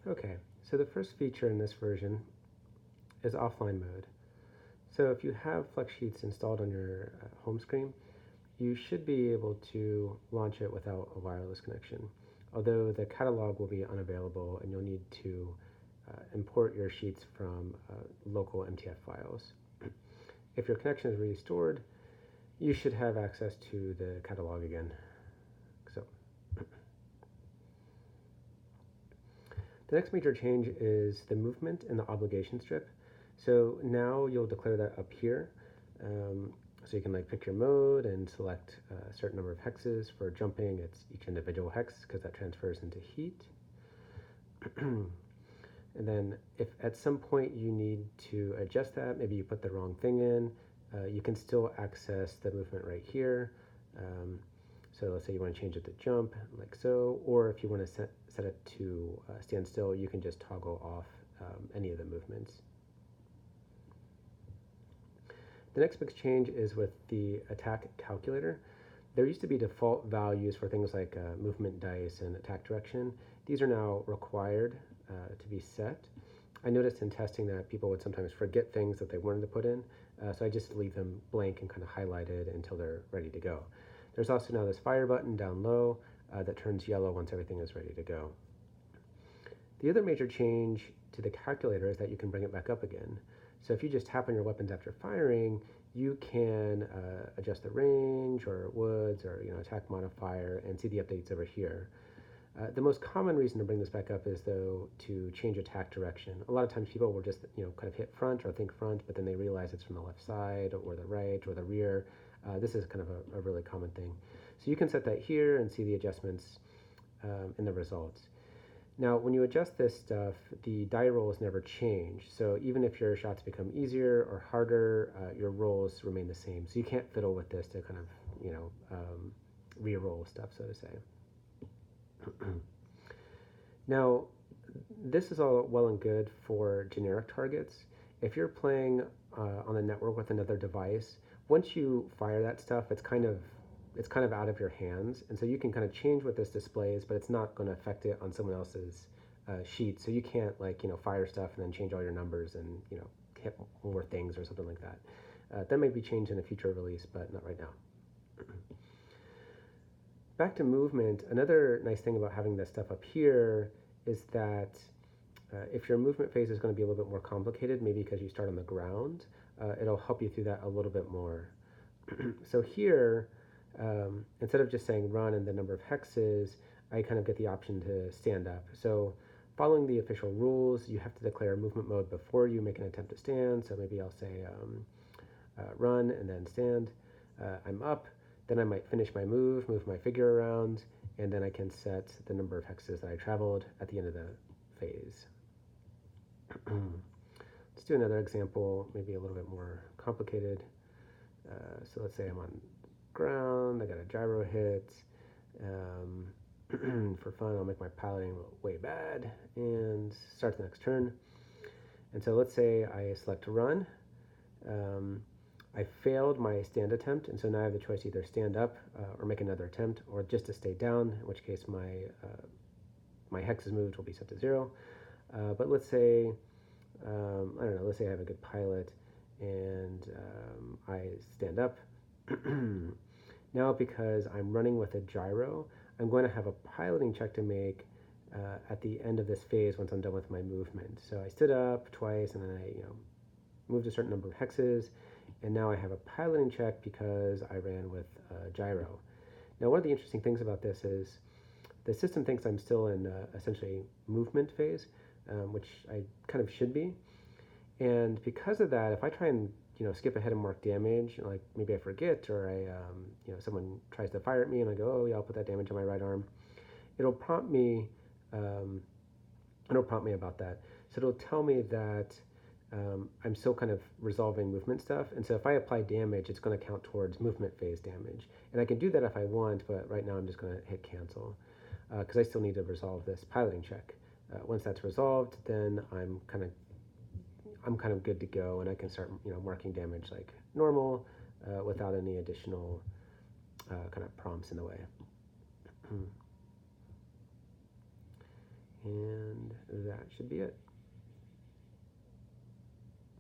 Okay, so the first feature in this version is offline mode. So if you have Flex Sheets installed on your home screen, you should be able to launch it without a wireless connection, although the catalog will be unavailable and you'll need to import your sheets from local MTF files. If your connection is restored, you should have access to the catalog again. So the next major change is the movement in the obligation strip. So now you'll declare that up here. So you can like pick your mode and select a certain number of hexes. For jumping, it's each individual hex because that transfers into heat. And then if at some point you need to adjust that, maybe you put the wrong thing in, you can still access the movement right here. So let's say you want to change it to jump, like so, or if you want to set it to stand still, you can just toggle off any of the movements. The next big change is with the attack calculator. There used to be default values for things like movement dice and attack direction. These are now required to be set. I noticed in testing that people would sometimes forget things that they wanted to put in, so I just leave them blank and kind of highlighted until they're ready to go. There's also now this fire button down low that turns yellow once everything is ready to go. The other major change to the calculator is that you can bring it back up again. So if you just tap on your weapons after firing, you can adjust the range or woods or attack modifier and see the updates over here. The most common reason to bring this back up is though to change attack direction. A lot of times people will just kind of hit front or think front, but then they realize it's from the left side or the right or the rear. This is kind of a really common thing. So you can set that here and see the adjustments in the results. Now, when you adjust this stuff, the die rolls never change. So even if your shots become easier or harder, your rolls remain the same. So you can't fiddle with this to kind of, re-roll stuff, so to say. Now, this is all well and good for generic targets. If you're playing on the network with another device, once you fire that stuff, it's kind of out of your hands, and so you can kind of change what this displays, but it's not going to affect it on someone else's sheet. So you can't fire stuff and then change all your numbers and hit more things or something like that. That may be changed in a future release, but not right now. Back to movement, another nice thing about having this stuff up here is that if your movement phase is going to be a little bit more complicated, maybe because you start on the ground, it'll help you through that a little bit more. So here, instead of just saying run and the number of hexes, I kind of get the option to stand up. So following the official rules, you have to declare movement mode before you make an attempt to stand. So maybe I'll say run and then stand. I'm up. Then I might finish my move my figure around, and then I can set the number of hexes that I traveled at the end of the phase. Let's do another example, maybe a little bit more complicated. So let's say I'm on ground, I got a gyro hit. For fun, I'll make my piloting way bad and start the next turn. And so let's say I select run. I failed my stand attempt, and so now I have the choice to either stand up or make another attempt, or just to stay down, in which case my hexes moved will be set to 0. But let's say, I don't know, let's say I have a good pilot, and I stand up. Now, because I'm running with a gyro, I'm going to have a piloting check to make at the end of this phase once I'm done with my movement. So I stood up twice, and then I moved a certain number of hexes, and now I have a piloting check because I ran with gyro. Now, one of the interesting things about this is the system thinks I'm still in essentially movement phase, which I kind of should be. And because of that, if I try and skip ahead and mark damage, like maybe I forget, or I someone tries to fire at me and I go, oh yeah, I'll put that damage on my right arm, it'll prompt me about that. So it'll tell me that I'm still kind of resolving movement stuff, and so if I apply damage, it's going to count towards movement phase damage. And I can do that if I want, but right now I'm just going to hit cancel because I still need to resolve this piloting check. Once that's resolved, then I'm kind of good to go, and I can start marking damage like normal without any additional kind of prompts in the way. And that should be it.